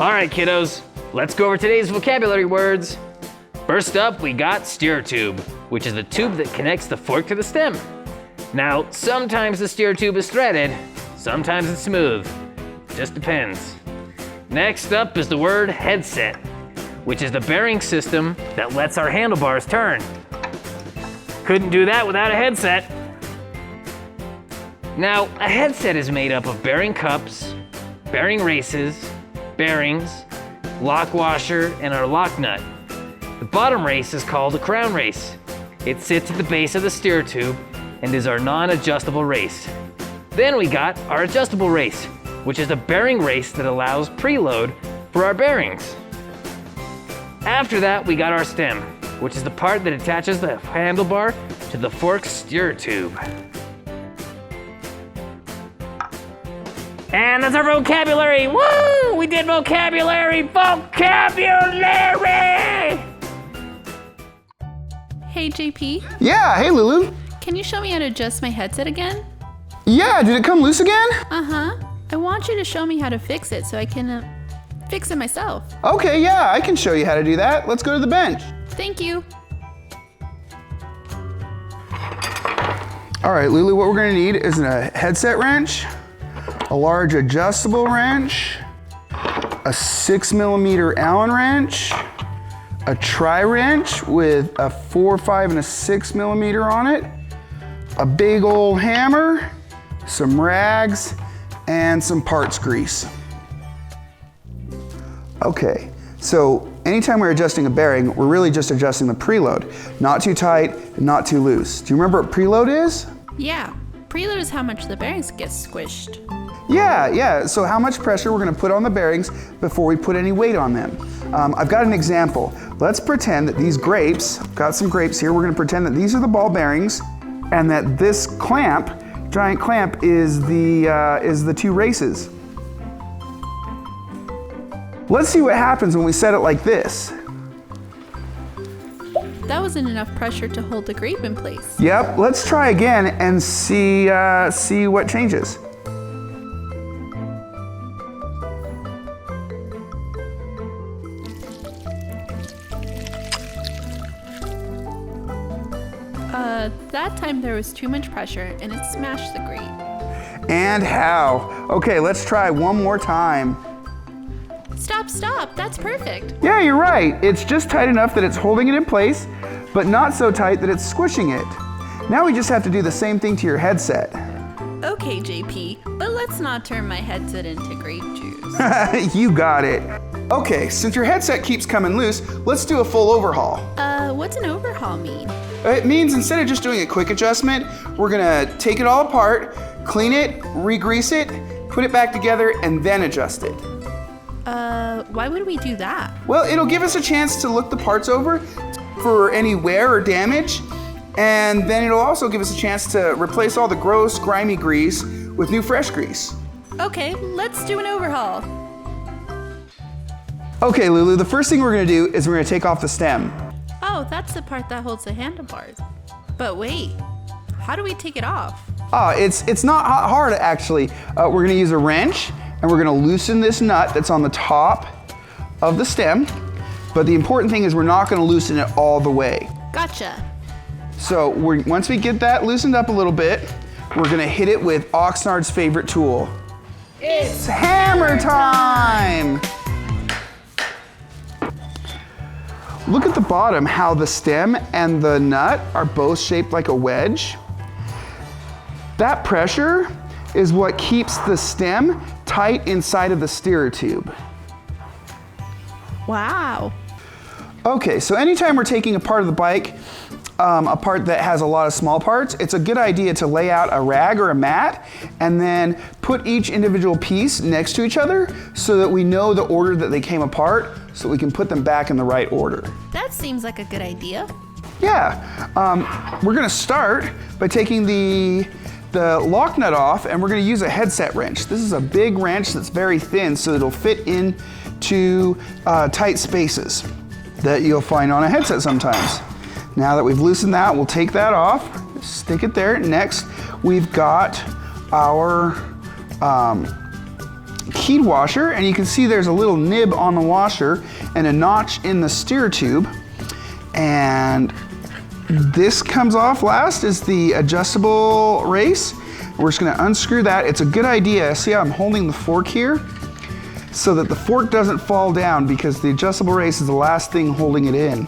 All right, kiddos, let's go over today's vocabulary words. First up, we got steer tube, which is the tube that connects the fork to the stem. Now, sometimes the steer tube is threaded, sometimes it's smooth. Just depends. Next up is the word headset, which is the bearing system that lets our handlebars turn. Couldn't do that without a headset. Now, a headset is made up of bearing cups, bearing races, bearings, lock washer, and our lock nut. The bottom race is called a crown race. It sits at the base of the steer tube and is our non-adjustable race. Then we got our adjustable race, which is a bearing race that allows preload for our bearings. After that, we got our stem, which is the part that attaches the handlebar to the fork steer tube. And that's our vocabulary. Woo! We did vocabulary! Vocabulary! Hey, JP, Yeah, hey Lulu. can you show me how to adjust my headset again? Yeah, did it come loose again? Uh-huh. I want you to show me how to fix it so I can fix it myself. Okay, yeah, I can show you how to do that. Let's go to the bench. Thank you. All right, Lulu, what we're gonna need is a headset wrench, a large adjustable wrench, a 6mm Allen wrench, a tri-wrench with a 4, 5, and a 6mm on it, a big old hammer, some rags, and some parts grease. Okay, so anytime we're adjusting a bearing, we're really just adjusting the preload. Not too tight, and not too loose. Do you remember what preload is? Yeah, preload is how much the bearings get squished. Yeah, so how much pressure we're gonna put on the bearings before we put any weight on them. I've got an example. Let's pretend that these grapes, got some grapes here, we're gonna pretend that these are the ball bearings and that this clamp, giant clamp, is the 2 races. Let's see what happens when we set it like this. That wasn't enough pressure to hold the grape in place. Yep, let's try again and see what changes. That time there was too much pressure and it smashed the grape. And how? Okay, let's try one more time. Stop, that's perfect. Yeah, you're right. It's just tight enough that it's holding it in place, but not so tight that it's squishing it. Now we just have to do the same thing to your headset. Okay, JP, but let's not turn my headset into grape juice. You got it. Okay, since your headset keeps coming loose, let's do a full overhaul. What's an overhaul mean? It means instead of just doing a quick adjustment, we're gonna take it all apart, clean it, re-grease it, put it back together, and then adjust it. Why would we do that? Well, it'll give us a chance to look the parts over for any wear or damage, and then it'll also give us a chance to replace all the gross, grimy grease with new fresh grease. Okay, let's do an overhaul. Okay, Lulu, the first thing we're gonna do is we're gonna take off the stem. Oh, that's the part that holds the handlebars. But wait, how do we take it off? It's not hard actually. We're gonna use a wrench and we're gonna loosen this nut that's on the top of the stem. But the important thing is we're not gonna loosen it all the way. Gotcha. So once we get that loosened up a little bit, we're gonna hit it with Oxnard's favorite tool. It's hammer time! Look at the bottom, how the stem and the nut are both shaped like a wedge. That pressure is what keeps the stem tight inside of the steer tube. Wow. Okay, so anytime we're taking a part of the bike, a part that has a lot of small parts, it's a good idea to lay out a rag or a mat and then put each individual piece next to each other so that we know the order that they came apart so we can put them back in the right order. That seems like a good idea. Yeah, we're gonna start by taking the lock nut off and we're gonna use a headset wrench. This is a big wrench that's very thin so it'll fit into tight spaces that you'll find on a headset sometimes. Now that we've loosened that, we'll take that off, stick it there. Next, we've got our keyed washer, and you can see there's a little nib on the washer and a notch in the steer tube. And this comes off last is the adjustable race. We're just gonna unscrew that. It's a good idea. See how I'm holding the fork here? So that the fork doesn't fall down, because the adjustable race is the last thing holding it in.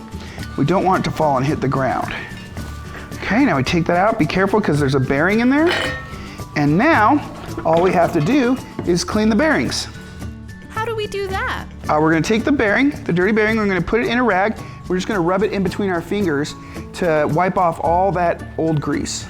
We don't want it to fall and hit the ground. Okay, now we take that out. Be careful because there's a bearing in there. And now, all we have to do is clean the bearings. How do we do that? We're gonna take the bearing, the dirty bearing, we're gonna put it in a rag. We're just gonna rub it in between our fingers to wipe off all that old grease.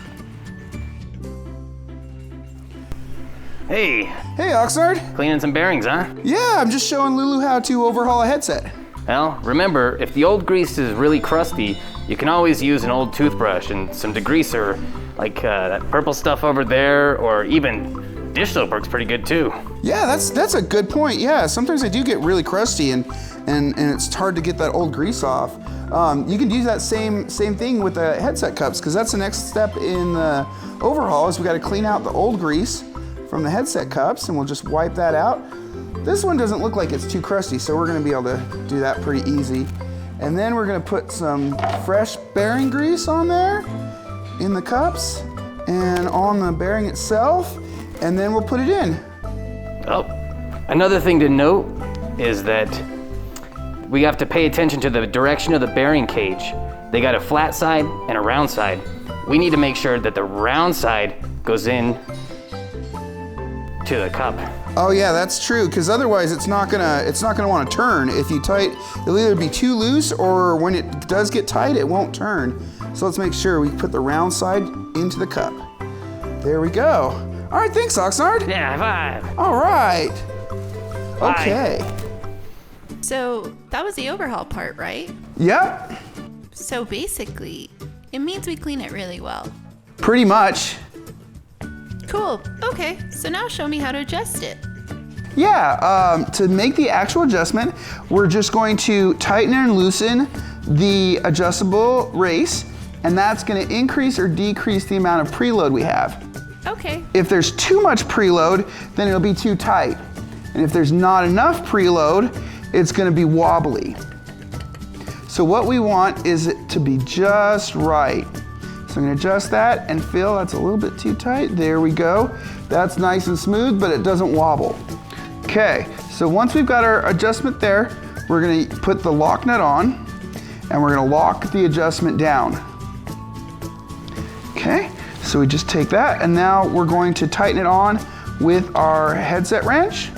Hey, Hey, Oxnard. cleaning some bearings, huh? Yeah, I'm just showing Lulu how to overhaul a headset. Well, remember, if the old grease is really crusty, you can always use an old toothbrush and some degreaser, like that purple stuff over there, or even dish soap works pretty good too. Yeah, that's a good point. Yeah, sometimes they do get really crusty and it's hard to get that old grease off. You can use that same thing with the headset cups, because that's the next step in the overhaul is we got to clean out the old grease from the headset cups, and we'll just wipe that out. This one doesn't look like it's too crusty, so we're gonna be able to do that pretty easy. And then we're gonna put some fresh bearing grease on there in the cups and on the bearing itself, and then we'll put it in. Oh, another thing to note is that we have to pay attention to the direction of the bearing cage. They got a flat side and a round side. We need to make sure that the round side goes in to the cup. Oh yeah, that's true, because otherwise it's not gonna want to turn. If you tight, it'll either be too loose, or when it does get tight, it won't turn. So let's make sure we put the round side into the cup. There we go. All right, thanks, Oxnard. Yeah, high five. All right. Okay. So that was the overhaul part, right? Yep, So basically, it means we clean it really well. pretty much. Cool. Okay, so now show me how to adjust it. Yeah, to make the actual adjustment, we're just going to tighten and loosen the adjustable race, and that's gonna increase or decrease the amount of preload we have. Okay. If there's too much preload, then it'll be too tight. And if there's not enough preload, it's gonna be wobbly. So what we want is it to be just right. So I'm gonna adjust that and feel that's a little bit too tight. There we go. That's nice and smooth, but it doesn't wobble. Okay, so once we've got our adjustment there, we're gonna put the lock nut on, and we're gonna lock the adjustment down. Okay, so we just take that, and now we're going to tighten it on with our headset wrench.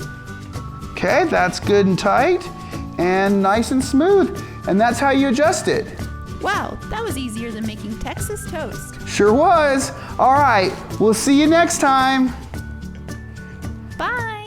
Okay, that's good and tight, and nice and smooth. And that's how you adjust it. Wow, that was easier than making Texas toast. Sure was. All right, we'll see you next time. Bye.